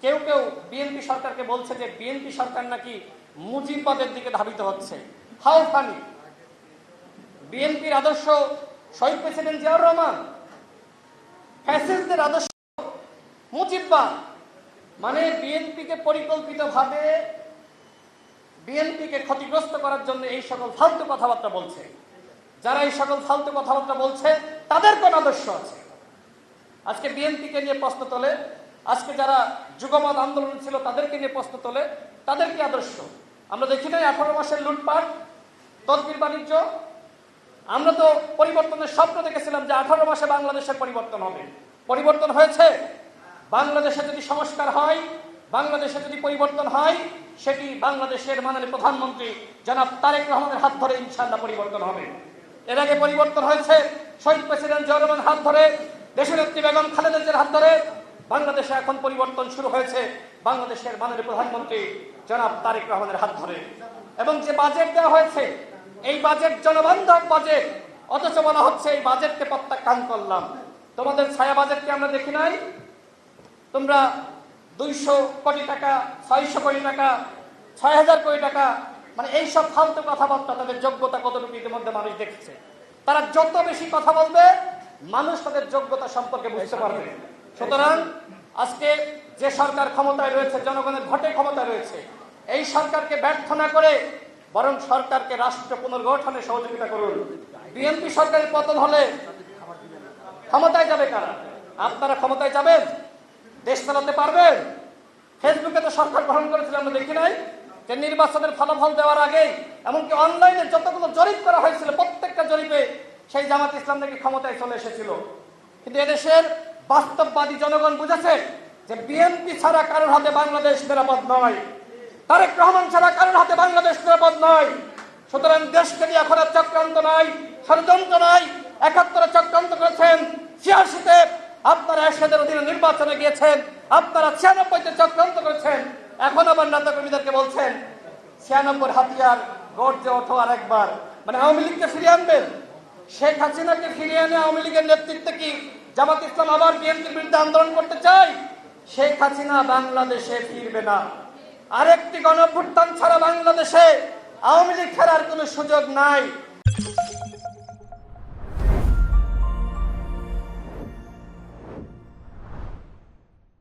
কেউ কেউ বিএনপি সরকারকে বলছে যে বিএনপি সরকার নাকি মুজিববাদের দিকে ধাবিত হচ্ছে। How funny! বিএনপির আদর্শ শহীদ প্রেসিডেন্ট জিয়াউর রহমান, ফ্যাসিস্টদের আদর্শ মুজিববাদ। মানে বিএনপিকে পরিকল্পিতভাবে বিএনপিকে ক্ষতিগ্রস্ত করার জন্য এই সকল ফালতু কথাবার্তা বলছে। যারা এই সকল ফালতু কথাবার্তা বলছে তাদের কোন আদর্শ আছে? আজকে বিএনপিকে নিয়ে প্রশ্ন তোলে, আজকে যারা যুগমত আন্দোলন ছিল তাদেরকে নিয়ে প্রশ্ন তোলে, তাদের কি আদর্শ? আমরা দেখি নাই 18 মাসের লুটপাট, তদবির বাণিজ্য। আমরা তো পরিবর্তনের স্বপ্ন দেখেছিলাম যে 18 মাসে বাংলাদেশের পরিবর্তন হবে। পরিবর্তন হয়েছে। বাংলাদেশে যদি সংস্কার হয়, বাংলাদেশে যদি পরিবর্তন হয়, সেটি বাংলাদেশের মাননীয় প্রধানমন্ত্রী জনাব তারেক রহমানের হাত ধরে ইনশাআল্লাহ পরিবর্তন হবে। এর আগে পরিবর্তন হয়েছে শহীদ প্রেসিডেন্ট জিয়াউর রহমানের হাত ধরে, দেশনেত্রী বেগম খালেদা জিয়ার হাত ধরে। বাংলাদেশে এখন পরিবর্তন শুরু হয়েছে বাংলাদেশের মাননীয় প্রধানমন্ত্রী জনাব তারেক রহমানের হাত ধরে। এবং যে বাজেট দেওয়া হয়েছে, এই বাজেট জনবান্ধব বাজেট, অথচ বলা হচ্ছে এই বাজেটকে প্রত্যাখ্যান করলাম। তোমাদের ছায়া বাজেটকে আমরা দেখি নাই। তোমরা 200 কোটি টাকা, 600 কোটি টাকা, 6000 কোটি টাকা, মানে এইসব ফালতু কথাবার্তা, তাদের যোগ্যতা কতটুকু ইতিমধ্যে মানুষ দেখছে। তারা যত বেশি কথা বলবে, মানুষ তাদের যোগ্যতা সম্পর্কে বুঝতে পারবে। সুতরাং আজকে যে সরকার ক্ষমতায় রয়েছে, জনগণের ভোটে ক্ষমতায় রয়েছে, এই সরকারকে ব্যর্থ না করে বরং সরকারকে রাষ্ট্র পুনর্গঠনে সহযোগিতা করুন। বিএনপি সরকারের পতন হলে ক্ষমতায় যাবে কারা? আপনারা ক্ষমতায় যাবেন? দেশ চালাতে পারবেন? ফেসবুকে তো সরকার গ্রহণ করেছিল, আমরা দেখি নাই যে নির্বাচনের ফলাফল দেওয়ার আগেই এমনকি অনলাইনে যতগুলো জরিপ করা হয়েছিল, প্রত্যেকটা জরিপে সেই জামাত ইসলাম নাকি ক্ষমতায় চলে এসেছিল। কিন্তু এদেশের বাস্তববাদী জনগণ বুঝেছে যে বিএনপি ছাড়া কারোর হাতে বাংলাদেশ নিরাপদ নয়, তারেক রহমান ছাড়া কারোর হাতে বাংলাদেশ নিরাপদ নয়। সুতরাং দেশকে নিয়ে এখন আর চক্রান্ত নাই, ষড়যন্ত্র নাই। 71 চক্রান্ত করেছেন, 86-তে আপনারা এরশাদের অধীনে নির্বাচনে গিয়েছেন, আপনারা 96-তে চক্রান্ত করেছেন। এখন আবার নেতা কর্মীদেরকে বলছেন 96 হাতিয়ার গর্জে ওঠো আর একবার। মানে আওয়ামী লীগকে ফিরিয়ে আনবেন? শেখ হাসিনাকে ফিরিয়ে এনে আওয়ামী লীগের নেতৃত্বে কি জামাত ইসলাম আবার বিএনপির বিরুদ্ধে আন্দোলন করতে চায়? শেখ হাসিনা বাংলাদেশে ফিরবে না। আরেকটি গণঅভ্যুত্থান ছাড়া বাংলাদেশে আওয়ামী লীগ ফেরার কোনো সুযোগ নাই।